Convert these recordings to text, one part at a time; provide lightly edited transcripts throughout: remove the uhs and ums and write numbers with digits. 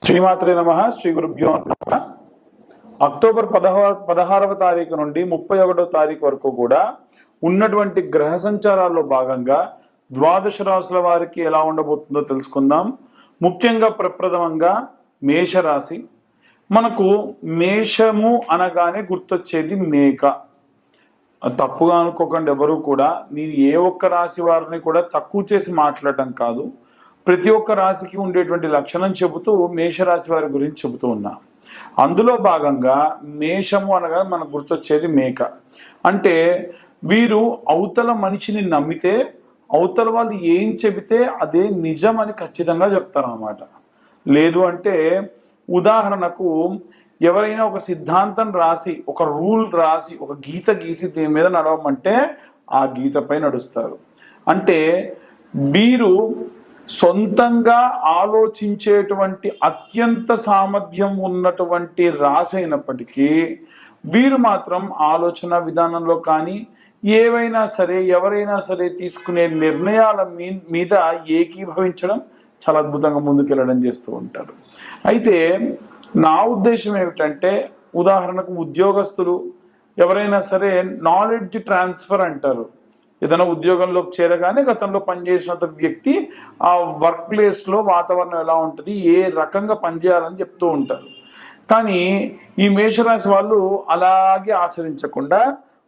శ్రీమాత్రే నమః. శ్రీ గురుభ్యో నమః. అక్టోబర్ 16వ తారీఖు నుండి 31వ తారీఖు వరకు కూడా ఉన్నటువంటి గ్రహ సంచారాల్లో భాగంగా ద్వాదశ రాశుల వారికి ఎలా ఉండబోతుందో తెలుసుకుందాం. ముఖ్యంగా ప్రప్రథమంగా మేషరాశి. మనకు మేషము అనగానే గుర్తొచ్చేది మేక. తప్పుగా అనుకోకండి ఎవరు కూడా. నేను ఏ ఒక్క రాశి వారిని కూడా తక్కువ చేసి మాట్లాడటం కాదు, ప్రతి ఒక్క రాశికి ఉండేటువంటి లక్షణం చెబుతూ మేషరాశి వారి గురించి చెబుతూ ఉన్నా. అందులో భాగంగా మేషము అనగా మనకు గుర్తొచ్చేది మేక. అంటే వీరు అవతల మనిషిని నమ్మితే అవతల వాళ్ళు ఏం చెబితే అదే నిజం అని ఖచ్చితంగా చెప్తారన్నమాట. లేదు అంటే ఉదాహరణకు ఎవరైనా ఒక సిద్ధాంతం రాసి, ఒక రూల్ రాసి, ఒక గీత గీసి దీని మీద నడవమంటే ఆ గీతపై నడుస్తారు. అంటే వీరు సొంతంగా ఆలోచించేటువంటి అత్యంత సామర్థ్యం ఉన్నటువంటి రాశి అయినప్పటికీ వీరు మాత్రం ఆలోచన విధానంలో కానీ ఏవైనా సరే ఎవరైనా సరే తీసుకునే నిర్ణయాల మీద ఏకీభవించడం, చాలా అద్భుతంగా ముందుకెళ్ళడం చేస్తూ ఉంటారు. అయితే నా ఉద్దేశం ఏమిటంటే, ఉదాహరణకు ఉద్యోగస్తులు ఎవరైనా సరే నాలెడ్జ్ ట్రాన్స్ఫర్ అంటారు. ఏదైనా ఉద్యోగంలోకి చేరగానే గతంలో పనిచేసిన వ్యక్తి ఆ వర్క్ ప్లేస్లో వాతావరణం ఎలా ఉంటుంది, ఏ రకంగా పనిచేయాలని చెప్తూ ఉంటారు. కానీ ఈ మేషరాశి వాళ్ళు అలాగే ఆచరించకుండా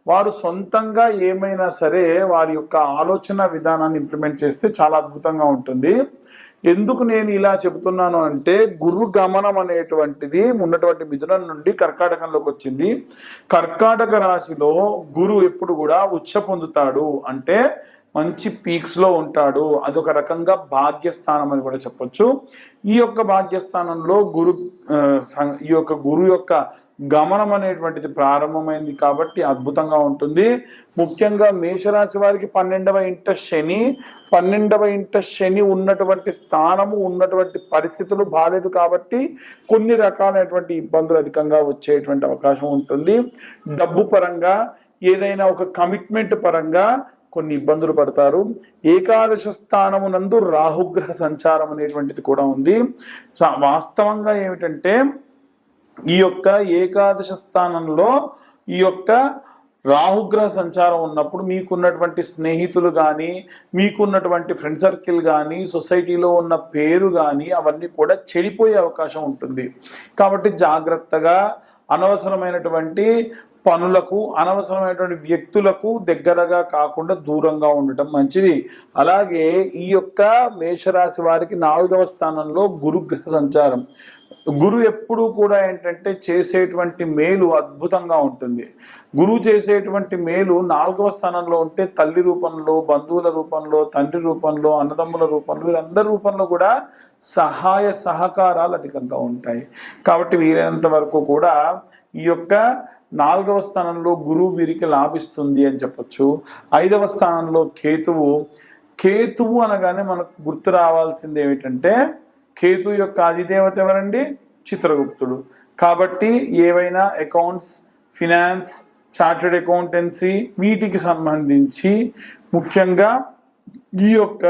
వారు సొంతంగా ఏమైనా సరే వారి యొక్క ఆలోచన విధానాన్ని ఇంప్లిమెంట్ చేస్తే చాలా అద్భుతంగా ఉంటుంది. ఎందుకు నేను ఇలా చెబుతున్నాను అంటే, గురు గమనం అనేటువంటిది ఉన్నటువంటి మిథునం నుండి కర్కాటకంలోకి వచ్చింది. కర్కాటక రాశిలో గురు ఎప్పుడు కూడా ఉచ్చ పొందుతాడు, అంటే మంచి పీక్స్ లో ఉంటాడు. అదొక రకంగా భాగ్యస్థానం అని కూడా చెప్పొచ్చు. ఈ యొక్క భాగ్యస్థానంలో ఈ యొక్క గురు యొక్క గమనం అనేటువంటిది ప్రారంభమైంది కాబట్టి అద్భుతంగా ఉంటుంది. ముఖ్యంగా మేషరాశి వారికి 12వ ఇంట శని ఉన్నటువంటి స్థానము, ఉన్నటువంటి పరిస్థితులు బాలేదు కాబట్టి కొన్ని రకాలైనటువంటి ఇబ్బందులు అధికంగా వచ్చేటువంటి అవకాశం ఉంటుంది. డబ్బు పరంగా, ఏదైనా ఒక కమిట్మెంట్ పరంగా కొన్ని ఇబ్బందులు పడతారు. ఏకాదశ స్థానమునందు రాహుగ్రహ సంచారం అనేటువంటిది కూడా ఉంది. వాస్తవంగా ఏమిటంటే, ఈ యొక్క ఏకాదశ స్థానంలో ఈ యొక్క రాహుగ్రహ సంచారం ఉన్నప్పుడు మీకున్నటువంటి స్నేహితులు కానీ, మీకున్నటువంటి ఫ్రెండ్ సర్కిల్ కానీ, సొసైటీలో ఉన్న పేరు కానీ అవన్నీ కూడా చెడిపోయే అవకాశం ఉంటుంది. కాబట్టి జాగ్రత్తగా అనవసరమైనటువంటి పనులకు, అనవసరమైనటువంటి వ్యక్తులకు దగ్గరగా కాకుండా దూరంగా ఉండటం మంచిది. అలాగే ఈ యొక్క మేషరాశి వారికి 4వ స్థానంలో గురుగ్రహ సంచారం. గురు ఎప్పుడు కూడా ఏంటంటే చేసేటువంటి మేలు అద్భుతంగా ఉంటుంది. గురువు చేసేటువంటి మేలు 4వ స్థానంలో ఉంటే తల్లి రూపంలో, బంధువుల రూపంలో, తండ్రి రూపంలో, అన్నదమ్ముల రూపంలో, వీరందరి రూపంలో కూడా సహాయ సహకారాలు అధికంగా ఉంటాయి. కాబట్టి వీలైనంత వరకు కూడా ఈ యొక్క 4వ స్థానంలో గురువు వీరికి లాభిస్తుంది అని చెప్పొచ్చు. 5వ స్థానంలో కేతువు అనగానే మనకు గుర్తు రావాల్సింది ఏమిటంటే, కేతు యొక్క అధిదేవత ఎవరండి? చిత్రగుప్తుడు. కాబట్టి ఏవైనా అకౌంట్స్, ఫినాన్స్, చార్టెడ్ అకౌంటెన్సీ వీటికి సంబంధించి ముఖ్యంగా ఈ యొక్క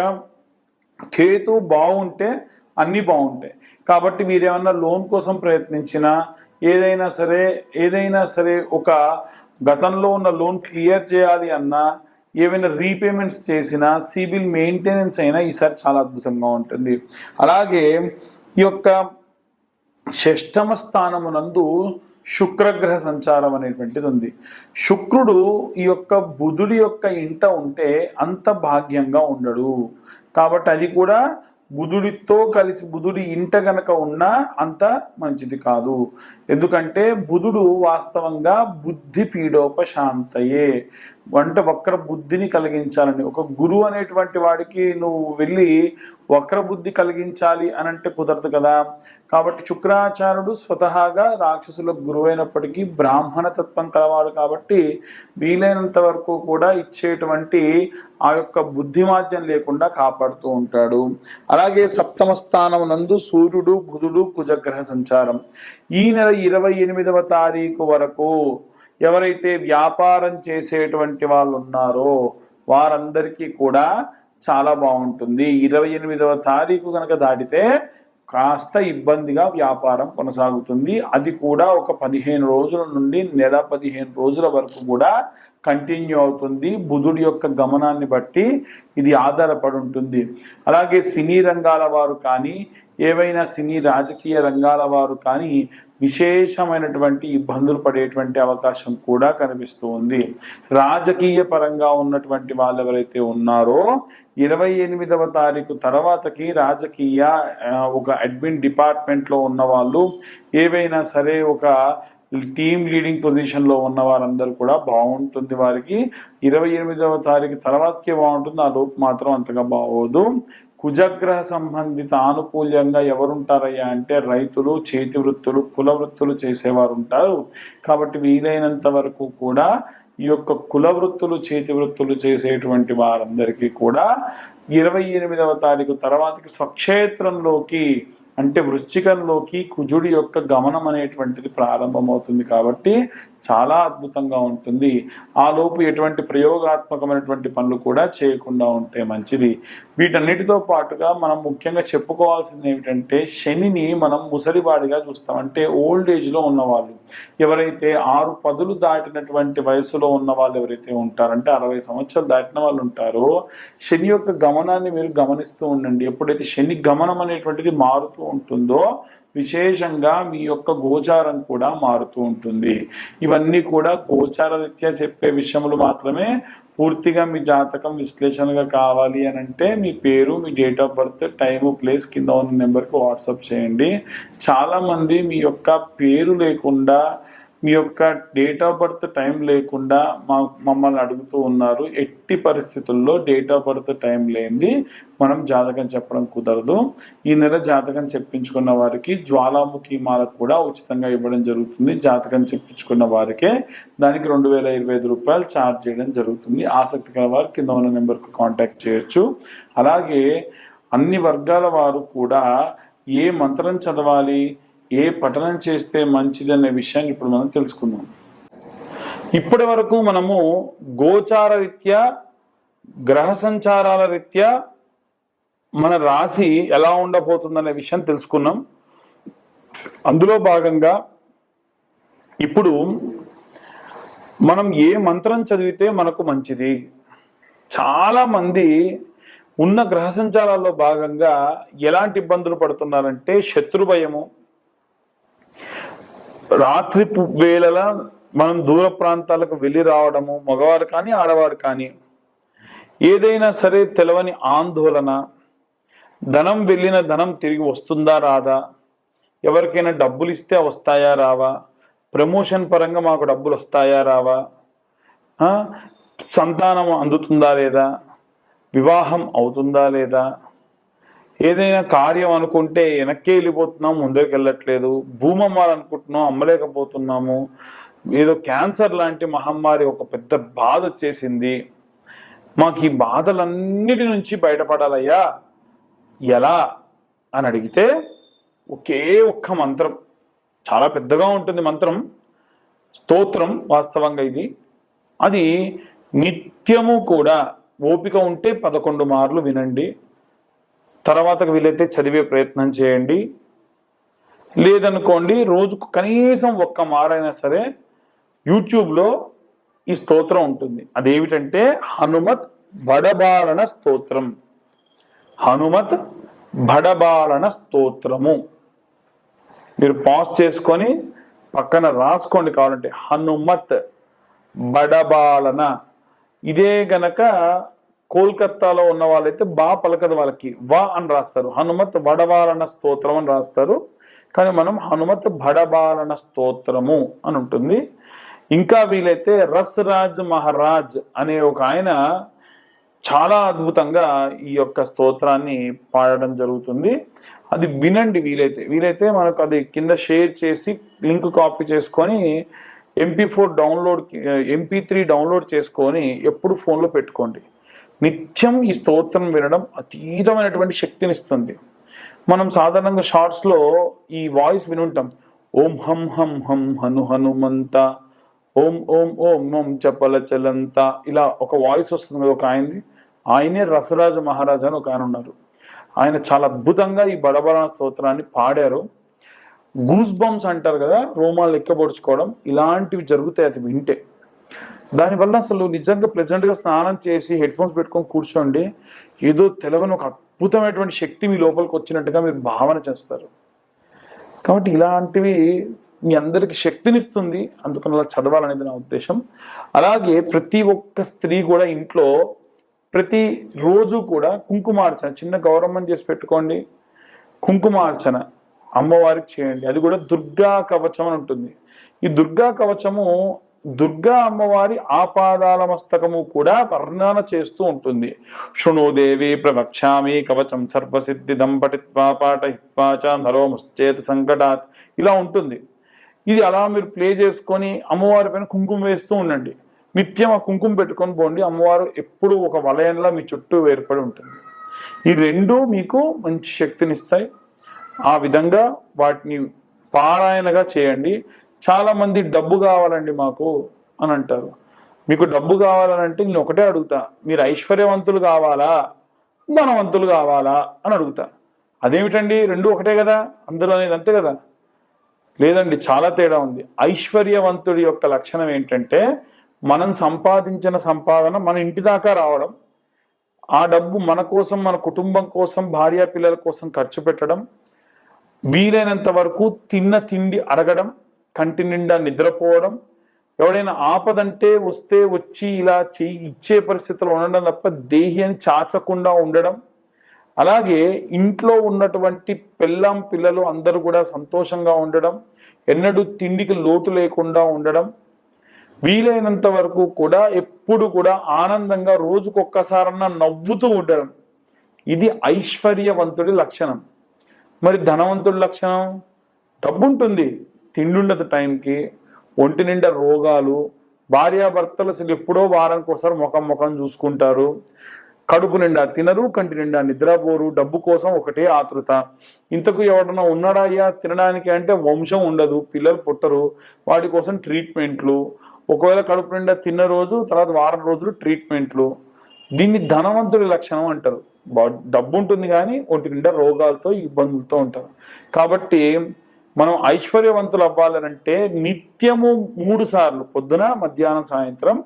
కేతు బాగుంటే అన్నీ బాగుంటాయి. కాబట్టి మీరేమన్నా లోన్ కోసం ప్రయత్నించినా, ఏదైనా సరే ఒక గతంలో ఉన్న లోన్ క్లియర్ చేయాలి అన్నా, ఏమైనా రీపేమెంట్స్ చేసినా, సిబిల్ మెయింటెనెన్స్ అయినా ఈసారి చాలా అద్భుతంగా ఉంటుంది. అలాగే ఈ యొక్క 6వ స్థానమునందు శుక్రగ్రహ సంచారం అనేటువంటిది ఉంది. శుక్రుడు ఈ యొక్క బుధుడి యొక్క ఇంట ఉంటే అంత భాగ్యంగా ఉండడు. కాబట్టి అది కూడా బుధుడితో కలిసి బుధుడి ఇంట గనక ఉన్నా అంత మంచిది కాదు. ఎందుకంటే బుధుడు వాస్తవంగా బుద్ధి పీడోపశాంతయే, అంటే వక్ర బుద్ధిని కలిగించాలని. ఒక గురువు అనేటువంటి వాడికి నువ్వు వెళ్ళి వక్ర బుద్ధి కలిగించాలి అని అంటే కుదరదు కదా. కాబట్టి శుక్రాచార్యుడు స్వతహాగా రాక్షసులకు గురువు అయినప్పటికీ బ్రాహ్మణ తత్వం కలవాడు కాబట్టి వీలైనంత వరకు కూడా ఇచ్చేటువంటి ఆ యొక్క బుద్ధిమాద్యం లేకుండా కాపాడుతూ ఉంటాడు. అలాగే 7వ స్థానం నందు సూర్యుడు, బుధుడు, కుజగ్రహ సంచారం. ఈ నెల 28వ తారీఖు వరకు ఎవరైతే వ్యాపారం చేసేటువంటి వాళ్ళు ఉన్నారో వారందరికీ కూడా చాలా బాగుంటుంది. 28వ తారీఖు కనుక దాటితే కాస్త ఇబ్బందిగా వ్యాపారం కొనసాగుతుంది. అది కూడా ఒక 15 రోజుల నుండి నెల 15 రోజుల వరకు కూడా కంటిన్యూ అవుతుంది. బుధుడి యొక్క గమనాన్ని బట్టి ఇది ఆధారపడి ఉంటుంది. అలాగే సినీ రంగాల వారు కానీ, ఏవైనా సినీ రాజకీయ రంగాల వారు కానీ విశేషమైనటువంటి ఇబ్బందులు పడేటువంటి అవకాశం కూడా కనిపిస్తూ ఉంది. రాజకీయ పరంగా ఉన్నటువంటి వాళ్ళు ఎవరైతే ఉన్నారో 28వ తారీఖు తర్వాతకి రాజకీయ ఒక అడ్మిన్ డిపార్ట్మెంట్లో ఉన్న వాళ్ళు, ఏవైనా సరే ఒక టీమ్ లీడింగ్ పొజిషన్లో ఉన్న వారందరూ కూడా బాగుంటుంది. వారికి 28వ తారీఖు తర్వాతకే బాగుంటుంది, ఆ లోపు మాత్రం అంతగా బాగోదు. కుజగ్రహ సంబంధిత ఆనుకూల్యంగా ఎవరుంటారయ్యా అంటే రైతులు, చేతి వృత్తులు, కుల వృత్తులు చేసేవారు ఉంటారు. కాబట్టి వీలైనంత వరకు కూడా ఈ యొక్క కుల వృత్తులు, చేతి వృత్తులు చేసేటువంటి వారందరికీ కూడా 28వ తారీఖు తర్వాతకి స్వక్షేత్రంలోకి అంటే వృశ్చికంలోకి కుజుడి యొక్క గమనం అనేటువంటిది ప్రారంభమవుతుంది. కాబట్టి చాలా అద్భుతంగా ఉంటుంది. ఆ లోపు ఎటువంటి ప్రయోగాత్మకమైనటువంటి పనులు కూడా చేయకుండా ఉంటే మంచిది. వీటన్నిటితో పాటుగా మనం ముఖ్యంగా చెప్పుకోవాల్సింది ఏమిటంటే శనిని మనం ముసలివాడిగా చూస్తాం. అంటే ఓల్డ్ ఏజ్లో ఉన్నవాళ్ళు ఎవరైతే 6 పదులు దాటినటువంటి వయసులో ఉన్న వాళ్ళు ఎవరైతే ఉంటారంటే 60 సంవత్సరాలు దాటిన వాళ్ళు ఉంటారో శని యొక్క గమనాన్ని మీరు గమనిస్తూ ఉండండి. ఎప్పుడైతే శని గమనం అనేటువంటిది మారుతూ ఉంటుందో విశేషంగా మీ యొక్క గోచారం కూడా మారుతూ ఉంటుంది. ఇవన్నీ కూడా గోచార రీత్యా చెప్పే విషయములు మాత్రమే. పూర్తిగా మీ జాతకం విశ్లేషణగా కావాలి అని అంటే మీ పేరు, మీ date of birth, time, place కింద ఉన్న నెంబర్కి వాట్సాప్ చేయండి. చాలామంది మీ యొక్క పేరు లేకుండా, మీ యొక్క డేట్ ఆఫ్ బర్త్ టైం లేకుండా మమ్మల్ని అడుగుతూ ఉన్నారు. ఎట్టి పరిస్థితుల్లో డేట్ ఆఫ్ బర్త్ టైం లేనిది మనం జాతకం చెప్పడం కుదరదు. ఈ నెల జాతకం చెప్పించుకున్న వారికి జ్వాలాముఖి మాల కూడా ఉచితంగా ఇవ్వడం జరుగుతుంది. జాతకం చెప్పించుకున్న వారికే దానికి 2025 రూపాయలు ఛార్జ్ చేయడం జరుగుతుంది. ఆసక్తి గల వారు కింద ఉన్న నెంబర్కు కాంటాక్ట్ చేయొచ్చు. అలాగే అన్ని వర్గాల వారు కూడా ఏ మంత్రం చదవాలి, ఏ పఠనం చేస్తే మంచిది అనే విషయాన్ని ఇప్పుడు మనం తెలుసుకుందాం. ఇప్పటి వరకు మనము గోచార రీత్యా, గ్రహ సంచారాల రీత్యా మన రాశి ఎలా ఉండబోతుందనే విషయం తెలుసుకున్నాం. అందులో భాగంగా ఇప్పుడు మనం ఏ మంత్రం చదివితే మనకు మంచిది. చాలా మంది ఉన్న గ్రహ సంచారాల్లో భాగంగా ఎలాంటి ఇబ్బందులు పడుతున్నారంటే శత్రు భయము, రాత్రి వేళల మనం దూర ప్రాంతాలకు వెళ్ళి రావడము, మగవారు కానీ ఆడవారు కానీ, ఏదైనా సరే తెలవని ఆందోళన, ధనం వెళ్ళిన ధనం తిరిగి వస్తుందా రాదా, ఎవరికైనా డబ్బులు ఇస్తే వస్తాయా రావా, ప్రమోషన్ పరంగా మాకు డబ్బులు వస్తాయా రావా, సంతానం అందుతుందా లేదా, వివాహం అవుతుందా లేదా, ఏదైనా కార్యం అనుకుంటే వెనక్కి వెళ్ళిపోతున్నాం, ముందుకు వెళ్ళట్లేదు, భూమి అమ్మాలనుకుంటున్నాం, అమ్మలేకపోతున్నాము, ఏదో క్యాన్సర్ లాంటి మహమ్మారి ఒక పెద్ద బాధ వచ్చేసింది, మాకు ఈ బాధలన్నిటి నుంచి బయటపడాలయ్యా ఎలా అని అడిగితే ఒకే ఒక్క మంత్రం, చాలా పెద్దగా ఉంటుంది మంత్రం, స్తోత్రం వాస్తవంగా ఇది. అది నిత్యము కూడా ఓపిక ఉంటే 11 మార్లు వినండి. తర్వాతకు వీలైతే చదివే ప్రయత్నం చేయండి. లేదనుకోండి రోజుకు కనీసం 1 మారైనా సరే యూట్యూబ్లో ఈ స్తోత్రం ఉంటుంది. అదేమిటంటే హనుమత్ బడబాలన స్తోత్రం. హనుమత్ బడబాలన స్తోత్రము. మీరు పాజ్ చేసుకొని పక్కన రాసుకోండి కావాలంటే. హనుమత్ బడబాలన. ఇదే గనక కోల్కత్తాలో ఉన్న వాళ్ళైతే బా పలకదు, వాళ్ళకి వా అని రాస్తారు. హనుమత్ బడబాలన స్తోత్రం అని రాస్తారు. కానీ మనం హనుమత్ బడబాలన స్తోత్రము అని ఉంటుంది. ఇంకా వీలైతే రసరాజ్ మహారాజ్ అనే ఒక ఆయన చాలా అద్భుతంగా ఈ యొక్క స్తోత్రాన్ని పాడడం జరుగుతుంది. అది వినండి వీలైతే మనకు అది కింద షేర్ చేసి లింక్ కాపీ చేసుకొని MP3 డౌన్లోడ్ చేసుకొని ఎప్పుడు ఫోన్లో పెట్టుకోండి. నిత్యం ఈ స్తోత్రం వినడం అతీతమైనటువంటి శక్తిని ఇస్తుంది. మనం సాధారణంగా షార్ట్స్లో ఈ వాయిస్ వినుంటాం. ఓం హం హం హం హను హనుమంత, ఓం ఓం ఓం ఓం చపల చలంత, ఇలా ఒక వాయిస్ వస్తుంది కదా ఒక ఆయనది. ఆయనే రసరాజ మహారాజా అని ఒక ఆయన ఉన్నారు. ఆయన చాలా అద్భుతంగా ఈ బడబడ స్తోత్రాన్ని పాడారు. గూస్ బంప్స్ అంటారు కదా, రోమాలు ఎక్కబొడుచుకోవడం, ఇలాంటివి జరుగుతాయి అది వింటే. దానివల్ల అసలు నిజంగా ప్లెజెంట్గా స్నానం చేసి హెడ్ ఫోన్స్ పెట్టుకొని కూర్చోండి, ఏదో తెలవని ఒక అద్భుతమైనటువంటి శక్తి మీ లోపలికి వచ్చినట్టుగా మీరు భావన చేస్తారు. కాబట్టి ఇలాంటివి మీ అందరికి శక్తినిస్తుంది, అందుకని అలా చదవాలనేది నా ఉద్దేశం. అలాగే ప్రతి ఒక్క స్త్రీ కూడా ఇంట్లో ప్రతి రోజు కూడా కుంకుమార్చన, చిన్న గౌరవం చేసి పెట్టుకోండి. కుంకుమార్చన అమ్మవారికి చేయండి. అది కూడా దుర్గా కవచం అని ఉంటుంది. ఈ దుర్గా కవచము దుర్గా అమ్మవారి ఆపాదాల మస్తకము కూడా వర్ణన చేస్తూ ఉంటుంది. శృణోదేవి ప్రవక్ష్యామి కవచం సర్వసిద్ధిదం పఠిత్వా పాఠయిత్వా చ నరో ముశ్చేత సంకటాత్, ఇలా ఉంటుంది. ఇది అలా మీరు ప్లే చేసుకొని అమ్మవారి పైన కుంకుమ వేస్తూ ఉండండి. నిత్యం ఆ కుంకుమ పెట్టుకొని పోండి. అమ్మవారు ఎప్పుడు ఒక వలయంలో మీ చుట్టూ ఏర్పడి ఉంటుంది. ఈ రెండు మీకు మంచి శక్తినిస్తాయి. ఆ విధంగా వాటిని పారాయణగా చేయండి. చాలా మంది డబ్బు కావాలండి మాకు అని అంటారు. మీకు డబ్బు కావాలనంటే నేను ఒకటే అడుగుతా, మీరు ఐశ్వర్యవంతులు కావాలా ధనవంతులు కావాలా అని అడుగుతా. అదేమిటండి రెండు ఒకటే కదా అందరూ అనేది, అంతే కదా? లేదండి, చాలా తేడా ఉంది. ఐశ్వర్యవంతుడి యొక్క లక్షణం ఏంటంటే మనం సంపాదించిన సంపాదన మన ఇంటి దాకా రావడం, ఆ డబ్బు మన కోసం, మన కుటుంబం కోసం, భార్య పిల్లల కోసం ఖర్చు పెట్టడం, వీలైనంత వరకు తిన్న తిండి అరగడం, కంటి నిండా నిద్రపోవడం, ఎవడైనా ఆపదంటే వస్తే వచ్చి ఇలా ఇచ్చే పరిస్థితుల్లో ఉండడం తప్ప దేహి అని చాచకుండా ఉండడం, అలాగే ఇంట్లో ఉన్నటువంటి పెళ్ళాం పిల్లలు అందరూ కూడా సంతోషంగా ఉండడం, ఎన్నడూ తిండికి లోటు లేకుండా ఉండడం, వీలైనంత వరకు కూడా ఎప్పుడు కూడా ఆనందంగా రోజుకొక్కసారన్నా నవ్వుతూ ఉండడం, ఇది ఐశ్వర్యవంతుడి లక్షణం. మరి ధనవంతుడి లక్షణం, డబ్బు ఉంటుంది, తిండి ఉండదు టైంకి, ఒంటి నిండా రోగాలు, భార్యాభర్తలు అసలు ఎప్పుడో వారానికి ఒకసారి ముఖం చూసుకుంటారు, కడుపు నిండా తినరు, కంటి నిండా నిద్రపోరు, డబ్బు కోసం ఒకటే ఆతృత. ఇంతకు ఎవడన్నా ఉన్నాడా అయ్యా తినడానికి అంటే వంశం ఉండదు, పిల్లలు పుట్టరు, వాటి కోసం ట్రీట్మెంట్లు, ఒకవేళ కడుపు నిండా తిన్న రోజు తర్వాత వారం రోజులు ట్రీట్మెంట్లు. దీన్ని ధనవంతుడి లక్షణం అంటారు. డబ్బు ఉంటుంది కానీ ఒంటి నిండా రోగాలతో ఇబ్బందులతో ఉంటారు. కాబట్టి మనం ఐశ్వర్యవంతులు అవ్వాలనంటే నిత్యము 3 సార్లు పొద్దున మధ్యాహ్నం సాయంత్రం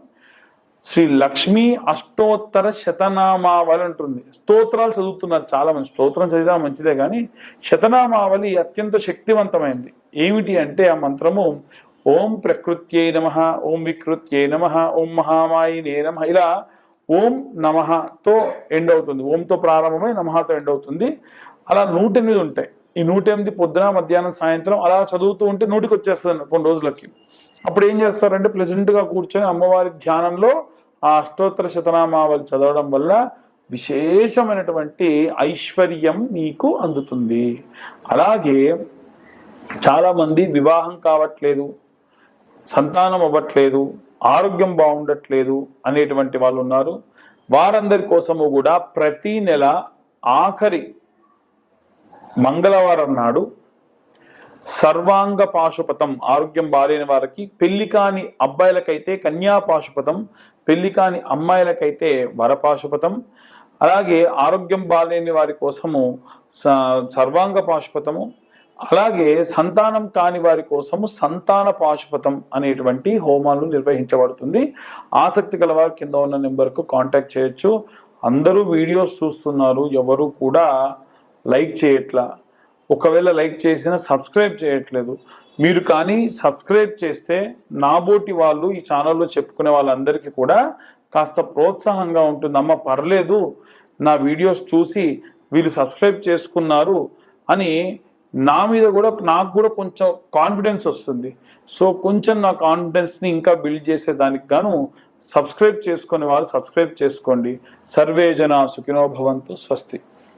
శ్రీ లక్ష్మీ అష్టోత్తర శతనామావళి ఉంటుంది. స్తోత్రాలు చదువుతున్నారు చాలా మంది, స్తోత్రం చదివినా మంచిదే కానీ శతనామావళి అత్యంత శక్తివంతమైంది. ఏమిటి అంటే ఆ మంత్రము ఓం ప్రకృత్యై నమః, ఓం వికృత్యై నమః, ఓం మహామాయినే నమః, ఇలా ఓం నమఃతో ఎండ్ అవుతుంది. ఓంతో ప్రారంభమై నమఃతో ఎండ్ అవుతుంది. అలా 108 ఉంటాయి. ఈ 108 పొద్దున మధ్యాహ్నం సాయంత్రం అలా చదువుతూ ఉంటే 100కి వచ్చేస్తుంది కొన్ని రోజులకి. అప్పుడు ఏం చేస్తారంటే ప్లెజెంట్గా కూర్చొని అమ్మవారి ధ్యానంలో ఆ అష్టోత్తర శతనామావళి చదవడం వల్ల విశేషమైనటువంటి ఐశ్వర్యం మీకు అందుతుంది. అలాగే చాలామంది వివాహం కావట్లేదు, సంతానం అవ్వట్లేదు, ఆరోగ్యం బాగుండట్లేదు అనేటువంటి వాళ్ళు ఉన్నారు. వారందరి కోసము కూడా ప్రతి నెల ఆఖరి మంగళవారం నాడు సర్వాంగ పాశుపతం, ఆరోగ్యం బాలేని వారికి, పెళ్లి కాని అబ్బాయిలకైతే కన్యా పాశుపతం, పెళ్లి కాని అమ్మాయిలకైతే వరపాశుపతం, అలాగే ఆరోగ్యం బాలేని వారి కోసము సర్వాంగ పాశుపతము, అలాగే సంతానం కాని వారి కోసము సంతాన పాశుపతం అనేటువంటి హోమాలు నిర్వహించబడుతుంది. ఆసక్తి గల వారు కింద ఉన్న నెంబర్కు కాంటాక్ట్ చేయొచ్చు. అందరూ వీడియోస్ చూస్తున్నారు, ఎవరు కూడా లైక్ చేయట్లా. ఒకవేళ లైక్ చేసినా సబ్స్క్రైబ్ చేయట్లేదు. మీరు కానీ సబ్స్క్రైబ్ చేస్తే నాబోటి వాళ్ళు ఈ ఛానల్లో చెప్పుకునే వాళ్ళందరికీ కూడా కాస్త ప్రోత్సాహంగా ఉంటుంది. అమ్మ పర్లేదు, నా వీడియోస్ చూసి వీళ్ళు సబ్స్క్రైబ్ చేసుకున్నారు అని నా మీద కూడా నాకు కూడా కొంచెం కాన్ఫిడెన్స్ వస్తుంది. సో కొంచెం నా కాన్ఫిడెన్స్ని ఇంకా బిల్డ్ చేసేదానికి గాను సబ్స్క్రైబ్ చేసుకునే వాళ్ళు సబ్స్క్రైబ్ చేసుకోండి. సర్వే జనా సుఖినో భవంతు. స్వస్తి.